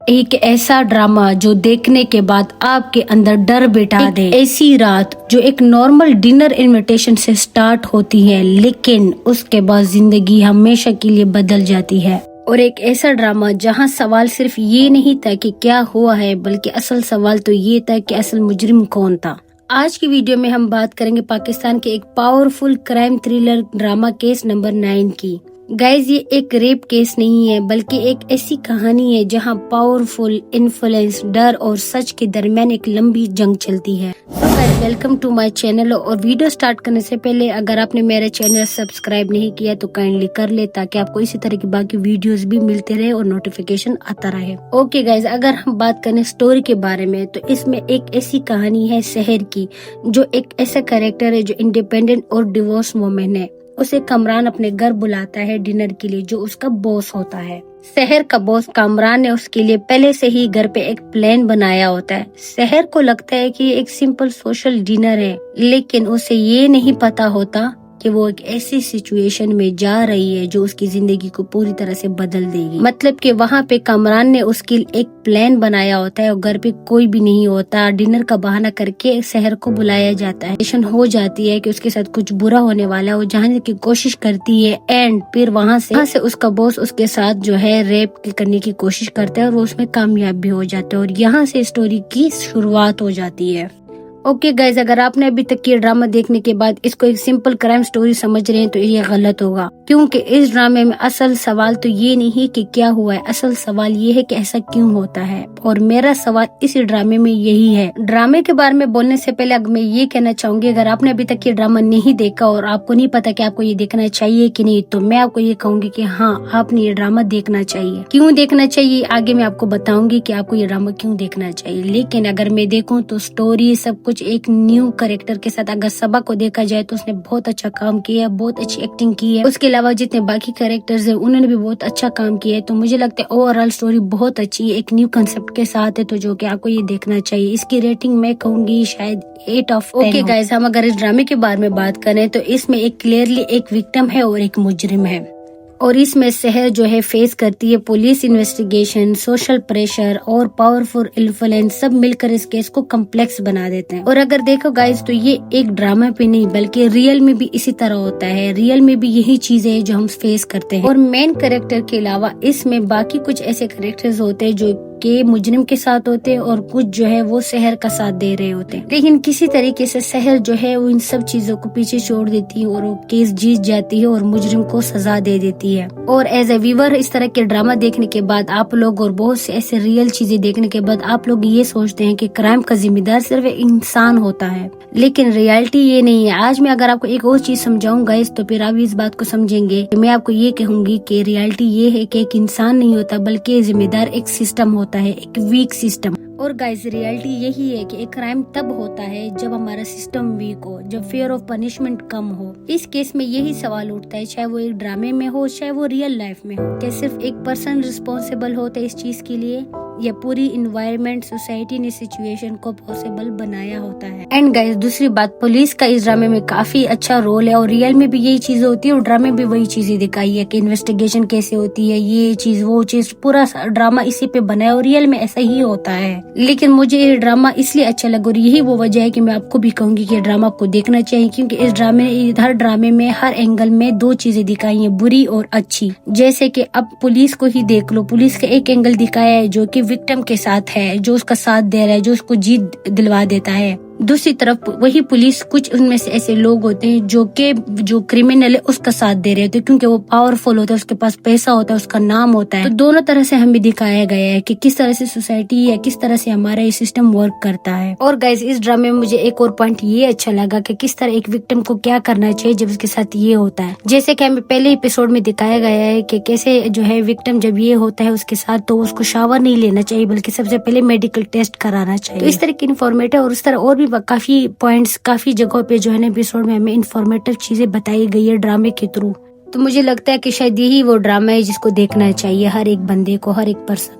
ایک ایسا ڈرامہ جو دیکھنے کے بعد آپ کے اندر ڈر بٹھا دے، ایسی رات جو ایک نارمل ڈنر انویٹیشن سے سٹارٹ ہوتی ہے لیکن اس کے بعد زندگی ہمیشہ کے لیے بدل جاتی ہے، اور ایک ایسا ڈرامہ جہاں سوال صرف یہ نہیں تھا کہ کیا ہوا ہے بلکہ اصل سوال تو یہ تھا کہ اصل مجرم کون تھا۔ آج کی ویڈیو میں ہم بات کریں گے پاکستان کے ایک powerful crime thriller drama case number 9 کی۔ گائز، یہ ایک ریپ کیس نہیں ہے بلکہ ایک ایسی کہانی ہے جہاں پاورفل انفلوئنس، ڈر اور سچ کے درمیان ایک لمبی جنگ چلتی ہے۔ ویلکم ٹو مائی چینل، اور ویڈیو سٹارٹ کرنے سے پہلے اگر آپ نے میرے چینل سبسکرائب نہیں کیا تو کائنڈلی کر لے تاکہ آپ کو اسی طرح کی باقی ویڈیوز بھی ملتے رہے اور نوٹیفیکیشن آتا رہے۔ اوکے گائز، اگر ہم بات کریں سٹوری کے بارے میں تو اس میں ایک ایسی کہانی ہے سحر کی، جو ایک ایسا کریکٹر ہے جو انڈیپینڈنٹ اور ڈیورس وومن ہے۔ اسے کامران اپنے گھر بلاتا ہے ڈنر کے لیے، جو اس کا باس ہوتا ہے۔ سحر کا باس کامران نے اس کے لیے پہلے سے ہی گھر پہ ایک پلان بنایا ہوتا ہے۔ سحر کو لگتا ہے کہ یہ ایک سمپل سوشل ڈنر ہے، لیکن اسے یہ نہیں پتا ہوتا کہ وہ ایک ایسی سچویشن میں جا رہی ہے جو اس کی زندگی کو پوری طرح سے بدل دے گی۔ مطلب کہ وہاں پہ کامران نے اس کے ایک پلان بنایا ہوتا ہے اور گھر پہ کوئی بھی نہیں ہوتا، ڈنر کا بہانہ کر کے سحر کو بلایا جاتا ہے۔ ہو جاتی ہے کہ اس کے ساتھ کچھ برا ہونے والا ہے، وہ جاننے کی کوشش کرتی ہے، اینڈ پھر وہاں سے اس کا باس اس کے ساتھ جو ہے ریپ کرنے کی کوشش کرتا ہے اور وہ اس میں کامیاب بھی ہو جاتا ہے، اور یہاں سے اسٹوری کی شروعات ہو جاتی ہے۔ اوکے گائز، اگر آپ نے ابھی تک یہ ڈرامہ دیکھنے کے بعد اس کو ایک سمپل کرائم سٹوری سمجھ رہے ہیں تو یہ غلط ہوگا، کیونکہ اس ڈرامے میں اصل سوال تو یہ نہیں کہ کیا ہوا ہے، اصل سوال یہ ہے کہ ایسا کیوں ہوتا ہے، اور میرا سوال اسی ڈرامے میں یہی ہے۔ ڈرامے کے بارے میں بولنے سے پہلے اگر میں یہ کہنا چاہوں گی، اگر آپ نے ابھی تک یہ ڈرامہ نہیں دیکھا اور آپ کو نہیں پتا کہ آپ کو یہ دیکھنا چاہیے کہ نہیں، تو میں آپ کو یہ کہوں گی کہ ہاں، آپ نے یہ ڈرامہ دیکھنا چاہیے۔ کیوں دیکھنا چاہیے آگے میں آپ کو بتاؤں گی کہ آپ کو یہ ڈرامہ کیوں دیکھنا چاہیے، لیکن اگر میں دیکھوں تو سٹوری سب کچھ ایک نیو کریکٹر کے ساتھ، اگر سبا کو دیکھا جائے تو اس نے بہت اچھا کام کیا ہے، بہت اچھی ایکٹنگ کی ہے۔ اس کے علاوہ جتنے باقی کریکٹرز ہیں انہوں نے بھی بہت اچھا کام کیا ہے، تو مجھے لگتا ہے اوور آل سٹوری بہت اچھی ہے، ایک نیو کنسپٹ کے ساتھ ہے، تو جو کہ آپ کو یہ دیکھنا چاہیے۔ اس کی ریٹنگ میں کہوں گی شاید 8/10۔ اوکے گائز، ہم اگر اس ڈرامے کے بارے میں بات کریں تو اس میں ایک کلیئرلی ایک وکٹم ہے اور ایک مجرم ہے، اور اس میں سحر جو ہے فیس کرتی ہے پولیس انویسٹیگیشن، سوشل پریشر اور پاورفل انفلوئنس، سب مل کر اس کیس کو کمپلیکس بنا دیتے ہیں۔ اور اگر دیکھو گائز تو یہ ایک ڈرامہ پہ نہیں بلکہ ریئل میں بھی اسی طرح ہوتا ہے، ریئل میں بھی یہی چیزیں جو ہم فیس کرتے ہیں، اور مین کریکٹر کے علاوہ اس میں باقی کچھ ایسے کریکٹرز ہوتے ہیں جو کہ مجرم کے ساتھ ہوتے ہیں، اور کچھ جو ہے وہ سحر کا ساتھ دے رہے ہوتے ہیں، لیکن کسی طریقے سے سحر جو ہے وہ ان سب چیزوں کو پیچھے چھوڑ دیتی ہے اور وہ کیس جیت جاتی ہے اور مجرم کو سزا دے دیتی ہے۔ اور ایز اے ویور اس طرح کے ڈرامہ دیکھنے کے بعد آپ لوگ، اور بہت سے ایسے ریئل چیزیں دیکھنے کے بعد آپ لوگ یہ سوچتے ہیں کہ کرائم کا ذمہ دار صرف ایک انسان ہوتا ہے، لیکن ریالٹی یہ نہیں ہے۔ آج میں اگر آپ کو ایک اور چیز سمجھاؤں گا تو پھر آپ اس بات کو سمجھیں گے۔ میں آپ کو یہ کہوں گی کہ ریالٹی یہ ہے کہ ایک انسان نہیں ہوتا بلکہ ذمہ دار ایک سسٹم ہوتا ہے، ایک ویک سسٹم۔ اور گائز، ریالٹی یہی ہے کہ ایک کرائم تب ہوتا ہے جب ہمارا سسٹم ویک ہو، جب فیئر آف پنشمنٹ کم ہو۔ اس کیس میں یہی سوال اٹھتا ہے، چاہے وہ ایک ڈرامے میں ہو چاہے وہ ریئل لائف میں ہو، کہ صرف ایک پرسن رسپانسیبل ہوتا ہے اس چیز کے لیے، یا پوری انوائرمنٹ، سوسائٹی نے سچویشن کو پاسبل بنایا ہوتا ہے۔ اینڈ گائز، دوسری بات، پولیس کا اس ڈرامے میں کافی اچھا رول ہے، اور ریئل میں بھی یہی چیزیں ہوتی ہے اور ڈرامے بھی وہی چیزیں دکھائی ہے کہ انویسٹیگیشن کیسے ہوتی ہے، یہ چیز وہ چیز، پورا ڈرامہ اسی پہ بنا ہے اور ریئل میں ایسا ہی ہوتا ہے۔ لیکن مجھے یہ ڈرامہ اس لیے اچھا لگا، اور یہی وہ وجہ ہے کہ میں آپ کو بھی کہوں گی کہ یہ ڈرامہ آپ کو دیکھنا چاہیے، کیونکہ اس ہر ڈرامے میں ہر اینگل میں دو چیزیں دکھائی ہیں، بری اور اچھی۔ جیسے کہ اب پولیس کو ہی دیکھ لو، پولیس کا ایک اینگل دکھایا ہے جو کہ وکٹم کے ساتھ ہے، جو اس کا ساتھ دے رہا ہے، جو اس کو جیت دلوا دیتا ہے۔ دوسری طرف وہی پولیس، کچھ ان میں سے ایسے لوگ ہوتے ہیں جو کرمنل ہے اس کا ساتھ دے رہے ہوتے ہیں، کیونکہ وہ پاورفل ہوتا ہے، اس کے پاس پیسہ ہوتا ہے، اس کا نام ہوتا ہے۔ تو دونوں طرح سے ہمیں دکھایا گیا ہے کہ کس طرح سے سوسائٹی یا کس طرح سے ہمارا یہ سسٹم ورک کرتا ہے۔ اور گائز، اس ڈرامے میں مجھے ایک اور پوائنٹ یہ اچھا لگا کہ کس طرح ایک وکٹم کو کیا کرنا چاہیے جب اس کے ساتھ یہ ہوتا ہے۔ جیسے کہ ہمیں پہلے ایپیسوڈ میں دکھایا گیا ہے کہ کیسے جو ہے وکٹم جب یہ ہوتا ہے اس کے ساتھ، تو اس کو شاور نہیں لینا چاہیے بلکہ سب سے پہلے میڈیکل ٹیسٹ کرانا چاہیے۔ تو اس طرح کی انفارمیٹو، اور اس طرح اور بھی کافی پوائنٹس، کافی جگہوں پہ جو ہے نا ایپیسوڈ میں ہمیں انفارمیٹو چیزیں بتائی گئی ہے ڈرامے کے تھرو۔ تو مجھے لگتا ہے کہ شاید یہی وہ ڈرامہ ہے جس کو دیکھنا چاہیے ہر ایک بندے کو، ہر ایک پرسن۔